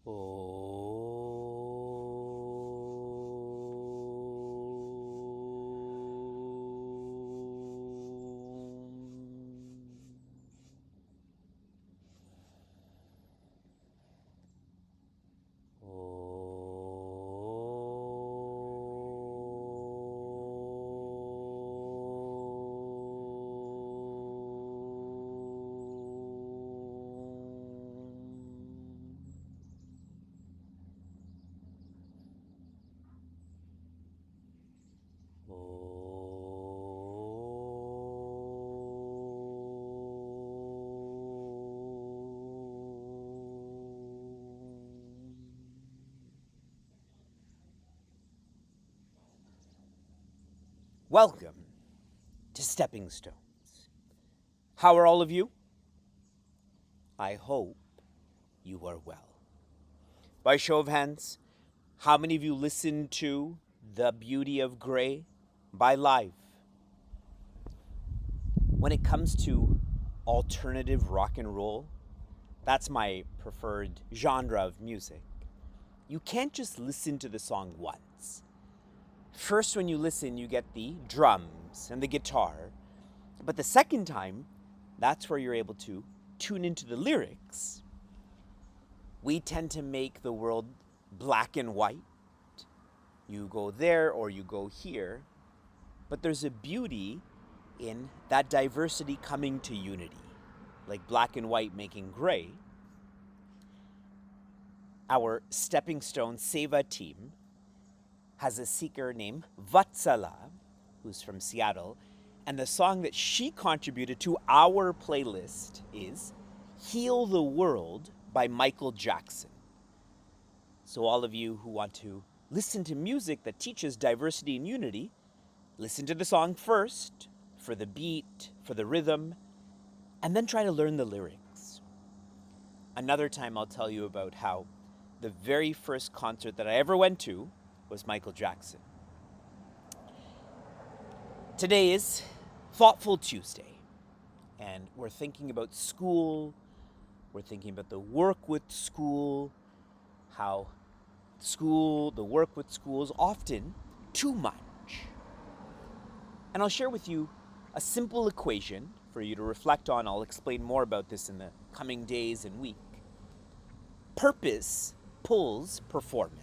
Oh. Welcome to Stepping Stones. How are all of you? I hope you are well. By show of hands, how many of you listened to The Beauty of Grey by Live? When it comes to alternative rock and roll, that's my preferred genre of music. You can't just listen to the song once. First, when you listen, you get the drums and the guitar. But the second time, that's where you're able to tune into the lyrics. We tend to make the world black and white. You go there or you go here. But there's a beauty in that diversity coming to unity, like black and white making gray. Our Stepping Stone Seva team has a seeker named Vatsala, who's from Seattle, and the song that she contributed to our playlist is Heal the World by Michael Jackson. So all of you who want to listen to music that teaches diversity and unity, listen to the song first, for the beat, for the rhythm, and then try to learn the lyrics. Another time I'll tell you about how the very first concert that I ever went to was Michael Jackson. Today is Thoughtful Tuesday, and we're thinking about school, we're thinking about the work with school, how school, the work with school is often too much. And I'll share with you a simple equation for you to reflect on. I'll explain more about this in the coming days and week. Purpose pulls performance.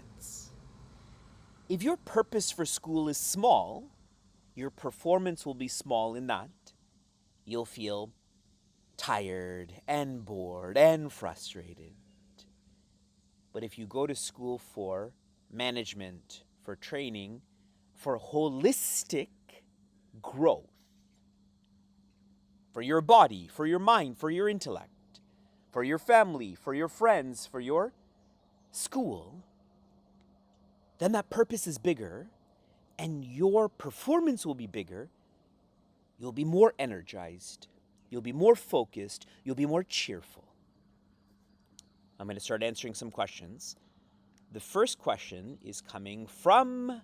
If your purpose for school is small, your performance will be small in that you'll feel tired and bored and frustrated. But if you go to school for management, for training, for holistic growth, for your body, for your mind, for your intellect, for your family, for your friends, for your school, then that purpose is bigger and your performance will be bigger. You'll be more energized. You'll be more focused. You'll be more cheerful. I'm going to start answering some questions. The first question is coming from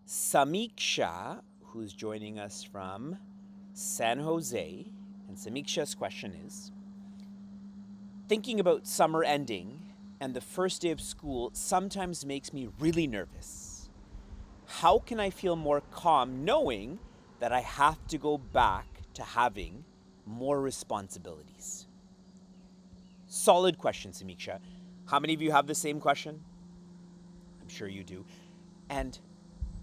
Samiksha, who's joining us from San Jose. And Samiksha's question is, thinking about summer ending and the first day of school sometimes makes me really nervous. How can I feel more calm knowing that I have to go back to having more responsibilities? Solid question, Samiksha. How many of you have the same question? I'm sure you do. And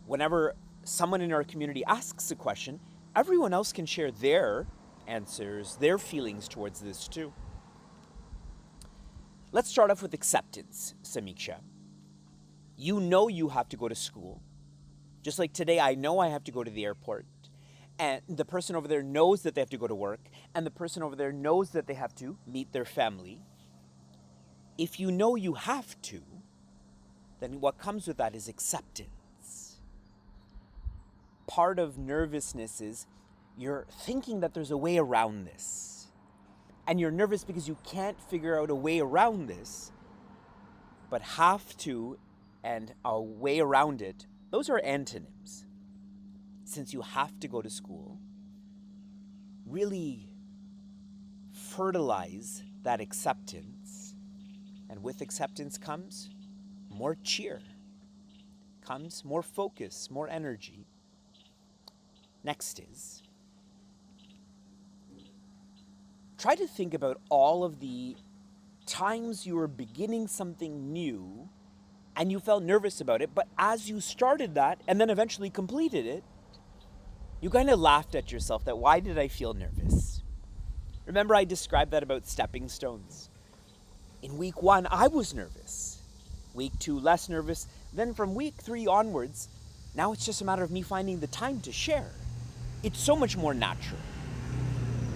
whenever someone in our community asks a question, everyone else can share their answers, their feelings towards this too. Let's start off with acceptance, Samiksha. You know you have to go to school. Just like today, I know I have to go to the airport. And the person over there knows that they have to go to work. And the person over there knows that they have to meet their family. If you know you have to, then what comes with that is acceptance. Part of nervousness is you're thinking that there's a way around this. And you're nervous because you can't figure out a way around this. But have to and a way around it, those are antonyms. Since you have to go to school, really fertilize that acceptance And with acceptance comes more cheer, comes more focus, more energy. Next is, try to think about all of the times you were beginning something new and you felt nervous about it, but as you started that and then eventually completed it, you kind of laughed at yourself that why did I feel nervous? Remember I described that about stepping stones. In week 1, I was nervous. Week 2, less nervous. Then from week 3 onwards, now it's just a matter of me finding the time to share. It's so much more natural.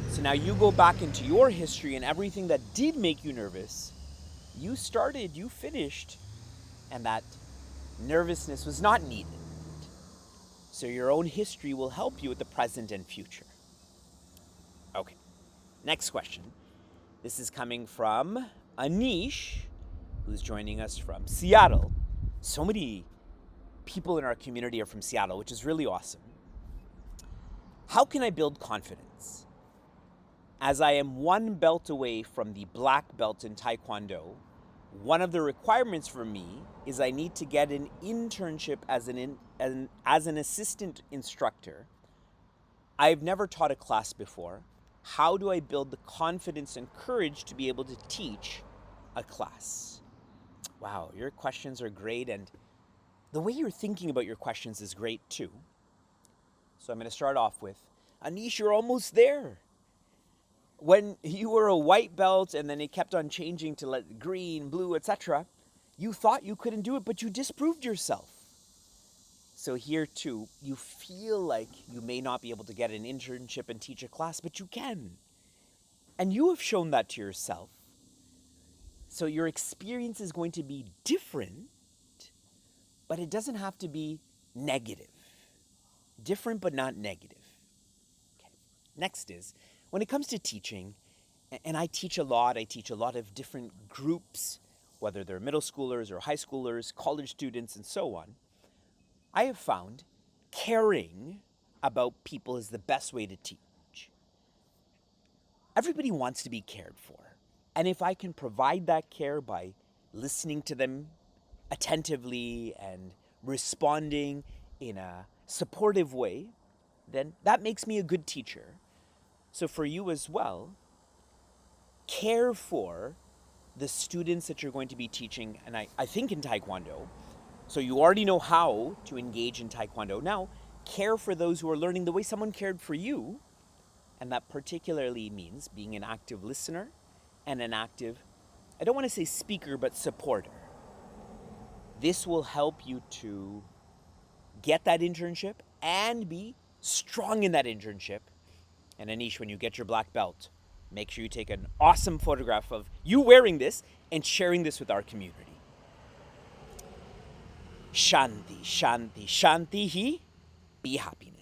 So now you go back into your history and everything that did make you nervous, you started, you finished, and that nervousness was not needed. So your own history will help you with the present and future. Okay, next question. This is coming from Anish, who's joining us from Seattle. So many people in our community are from Seattle, which is really awesome. How can I build confidence? As I am 1 belt away from the black belt in Taekwondo, one of the requirements for me is I need to get an internship as an assistant instructor. I've never taught a class before. How do I build the confidence and courage to be able to teach a class? Wow, your questions are great, and the way you're thinking about your questions is great too. So I'm going to start off with, Anish, you're almost there. When you were a white belt and then it kept on changing to green, blue, etc., you thought you couldn't do it, but you disproved yourself. So here too, you feel like you may not be able to get an internship and teach a class, but you can. And you have shown that to yourself. So your experience is going to be different, but it doesn't have to be negative. Different, but not negative. Okay. Next is, when it comes to teaching, and I teach a lot of different groups, whether they're middle schoolers or high schoolers, college students, and so on, I have found caring about people is the best way to teach. Everybody wants to be cared for. And if I can provide that care by listening to them attentively and responding in a supportive way, then that makes me a good teacher. So for you as well, care for the students that you're going to be teaching, and I think in Taekwondo. So you already know how to engage in Taekwondo. Now, care for those who are learning the way someone cared for you, and that particularly means being an active listener and an active, I don't want to say speaker, but supporter. This will help you to get that internship and be strong in that internship. And Anish, when you get your black belt, make sure you take an awesome photograph of you wearing this and sharing this with our community. Shanti, shanti, shanti hi. Be happy.